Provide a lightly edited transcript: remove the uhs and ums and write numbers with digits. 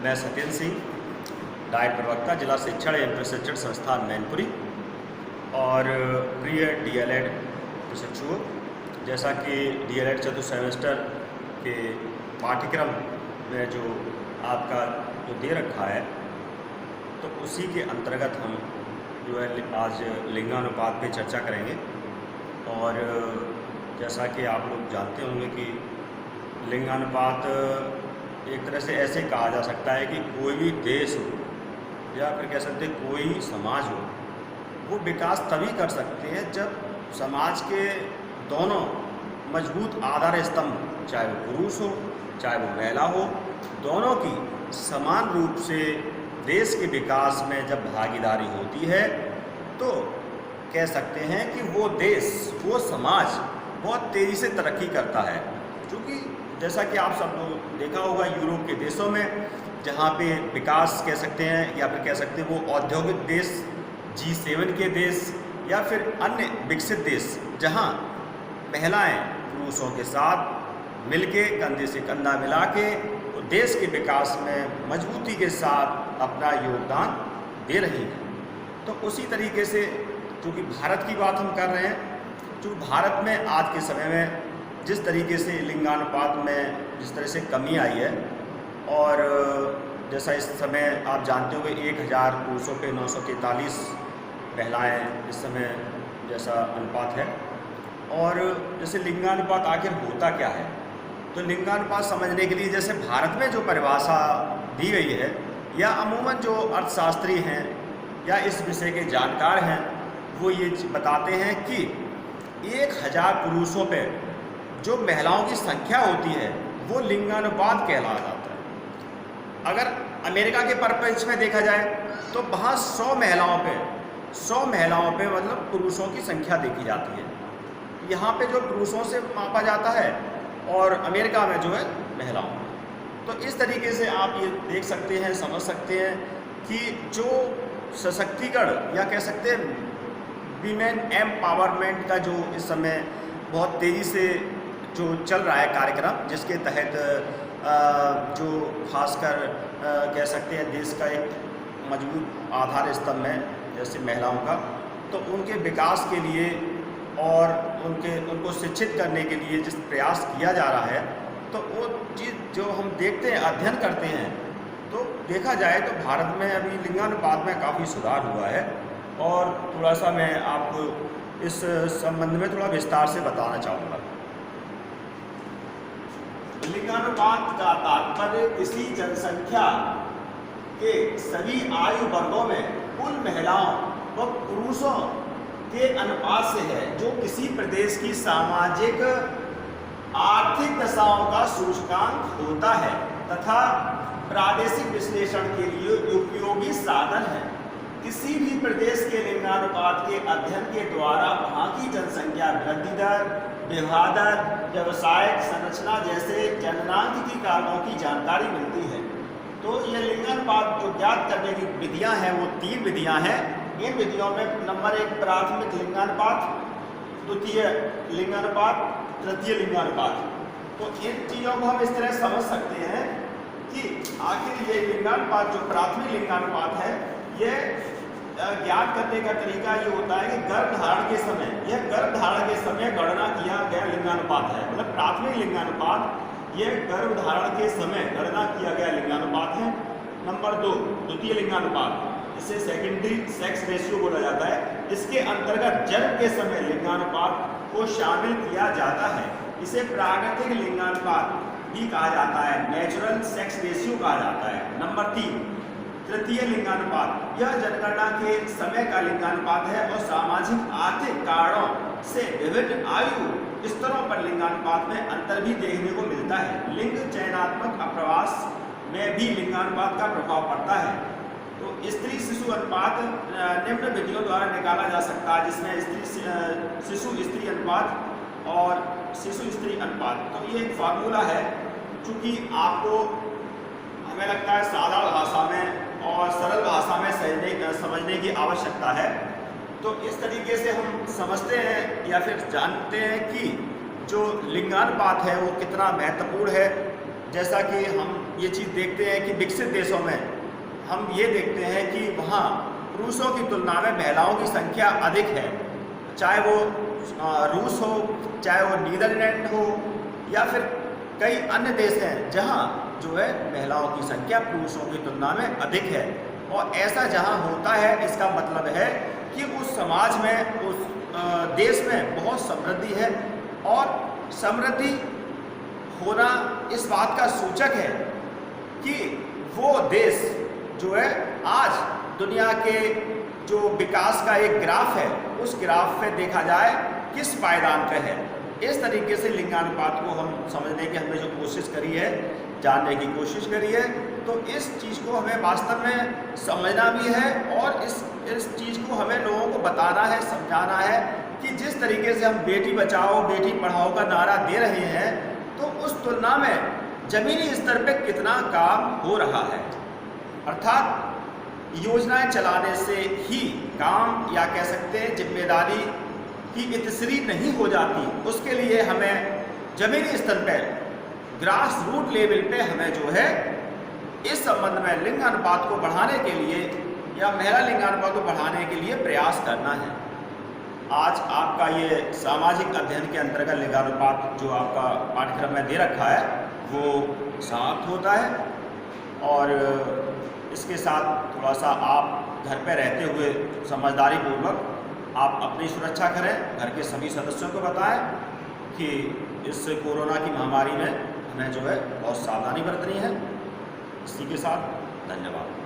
मैं सत्येंद्र सिंह, डाइट प्रवक्ता, जिला शिक्षण एवं प्रशिक्षण संस्थान मैनपुरी और प्रिय डीएलएड प्रशिक्षुओं। जैसा कि डीएलएड चतुर्थ सेमेस्टर के पाठ्यक्रम में जो आपका जो दे रखा है, तो उसी के अंतर्गत हम जो है आज लिंगानुपात पे चर्चा करेंगे। और जैसा कि आप लोग जानते होंगे कि लिंगानुपात एक तरह से ऐसे कहा जा सकता है कि कोई भी देश हो या फिर कह सकते हैं कोई समाज हो, वो विकास तभी कर सकते हैं जब समाज के दोनों मजबूत आधार स्तंभ, चाहे वो पुरुष हो चाहे वो महिला हो, दोनों की समान रूप से देश के विकास में जब भागीदारी होती है, तो कह सकते हैं कि वो देश, वो समाज बहुत तेज़ी से तरक्की करता है। क्योंकि जैसा कि आप सब लोग देखा होगा, यूरोप के देशों में जहाँ पे विकास कह सकते हैं या फिर कह सकते हैं वो औद्योगिक देश, G7 के देश या फिर अन्य विकसित देश, जहाँ महिलाएं पुरुषों के साथ मिलके कंधे से कंधा मिला के देश के विकास में मजबूती के साथ अपना योगदान दे रही हैं। तो उसी तरीके से क्योंकि भारत की बात हम कर रहे हैं, जो भारत में आज के समय में जिस तरीके से लिंगानुपात में जिस तरह से कमी आई है, और जैसा इस समय आप जानते हो कि 1000 पुरुषों पे 943 महिलाएं इस समय जैसा अनुपात है। और जैसे लिंगानुपात आखिर होता क्या है, तो लिंगानुपात समझने के लिए जैसे भारत में जो परिभाषा दी गई है, या अमूमन जो अर्थशास्त्री हैं या इस विषय के जानकार हैं, वो ये बताते हैं कि 1000 पुरुषों पे जो महिलाओं की संख्या होती है वो लिंगानुपात कहलाया जाता है। अगर अमेरिका के परिप्रेक्ष्य में देखा जाए तो वहाँ 100 महिलाओं पे मतलब पुरुषों की संख्या देखी जाती है। यहाँ पे जो पुरुषों से मापा जाता है और अमेरिका में जो है महिलाओं। तो इस तरीके से आप ये देख सकते हैं, समझ सकते हैं कि जो सशक्तिकरण या कह सकते हैं वीमेन एम्पावरमेंट का जो इस समय बहुत तेज़ी से जो चल रहा है कार्यक्रम, जिसके तहत जो खासकर कह सकते हैं देश का एक मजबूत आधार स्तंभ है जैसे महिलाओं का, तो उनके विकास के लिए और उनको शिक्षित करने के लिए जिस प्रयास किया जा रहा है, तो वो चीज़ जो हम देखते हैं, अध्ययन करते हैं, तो देखा जाए तो भारत में अभी लिंगानुपात में काफ़ी सुधार हुआ है। और थोड़ा सा मैं आपको इस संबंध में थोड़ा विस्तार से बताना चाहूँगा। लिंगानुपात का तात्पर्य किसी जनसंख्या के सभी आयु वर्गों में कुल महिलाओं व पुरुषों के अनुपात से है, जो किसी प्रदेश की सामाजिक आर्थिक दशाओं का सूचकांक होता है तथा प्रादेशिक विश्लेषण के लिए उपयोगी साधन है। किसी भी प्रदेश के लिंगानुपात के अध्ययन के द्वारा वहाँ की जनसंख्या वृद्धि दर, विवाह दर, व्यवसायिक संरचना जैसे जननांक की कारणों की जानकारी मिलती है। तो ये लिंगानुपात जो ज्ञात करने की विधियाँ हैं वो 3 विधियाँ हैं। इन विधियों में नंबर 1 प्राथमिक लिंगानुपात, द्वितीय लिंगानुपात, तृतीय लिंगानुपात। तो इन चीज़ों को हम इस तरह समझ सकते हैं कि आखिर ये लिंगानुपात जो प्राथमिक लिंगानुपात है, ये ज्ञात करने का तरीका ये होता है कि गर्भधारण के समय, यह गर्भधारण के समय गणना किया गया लिंगानुपात है। मतलब प्राथमिक लिंगानुपात यह गर्भधारण के समय गणना किया गया लिंगानुपात है। नंबर 2 द्वितीय लिंगानुपात, इसे सेकेंडरी सेक्स रेशियो बोला जाता है। इसके अंतर्गत जन्म के समय लिंगानुपात को शामिल किया जाता है। इसे प्राकृतिक लिंगानुपात भी कहा जाता है, नेचुरल सेक्स रेशियो कहा जाता है। नंबर 3 तृतीय लिंगानुपात, यह जनगणना के समय का लिंगानुपात है और सामाजिक आर्थिक कारणों से विभिन्न आयु स्तरों पर लिंगानुपात में अंतर भी देखने को मिलता है। लिंग चयनात्मक अप्रवास में भी लिंगानुपात का प्रभाव पड़ता है। तो स्त्री शिशु अनुपात निम्न विधियों द्वारा निकाला जा सकता है, जिसमें शिशु स्त्री अनुपात और शिशु स्त्री अनुपात। तो ये एक फार्मूला है, चूँकि आपको हमें लगता है साधारण भाषा में और सरल भाषा में समझने की आवश्यकता है। तो इस तरीके से हम समझते हैं या फिर जानते हैं कि जो लिंगानुपात है वो कितना महत्वपूर्ण है। जैसा कि हम ये चीज़ देखते हैं कि विकसित देशों में हम ये देखते हैं कि वहाँ पुरुषों की तुलना में महिलाओं की संख्या अधिक है, चाहे वो रूस हो, चाहे वो नीदरलैंड हो, या फिर कई अन्य देश हैं जहाँ जो है महिलाओं की संख्या पुरुषों की तुलना में अधिक है। और ऐसा जहाँ होता है, इसका मतलब है कि उस समाज में, उस देश में बहुत समृद्धि है, और समृद्धि होना इस बात का सूचक है कि वो देश जो है आज दुनिया के जो विकास का एक ग्राफ है, उस ग्राफ पे देखा जाए किस पायदान पे है। इस तरीके से लिंगानुपात को हम समझने की हमने जो कोशिश करी है, जानने की कोशिश करी है, तो इस चीज़ को हमें वास्तव में समझना भी है, और इस चीज़ को हमें लोगों को बताना है, समझाना है कि जिस तरीके से हम बेटी बचाओ बेटी पढ़ाओ का नारा दे रहे हैं, तो उस तुलना में ज़मीनी स्तर पे कितना काम हो रहा है। अर्थात योजनाएं चलाने से ही काम, या कह सकते हैं जिम्मेदारी की इतनी नहीं हो जाती, उसके लिए हमें ज़मीनी स्तर पर, ग्रास रूट लेवल पे हमें जो है इस संबंध में लिंगानुपात को बढ़ाने के लिए या महिला लिंगानुपात को बढ़ाने के लिए प्रयास करना है। आज आपका ये सामाजिक अध्ययन के अंतर्गत लिंगानुपात जो आपका पाठ्यक्रम में दे रखा है वो समाप्त होता है, और इसके साथ थोड़ा सा आप घर पे रहते हुए समझदारी पूर्वक आप अपनी सुरक्षा करें, घर के सभी सदस्यों को बताएं कि इस कोरोना की महामारी में हमें जो है बहुत सावधानी बरतनी है। इसी के साथ धन्यवाद।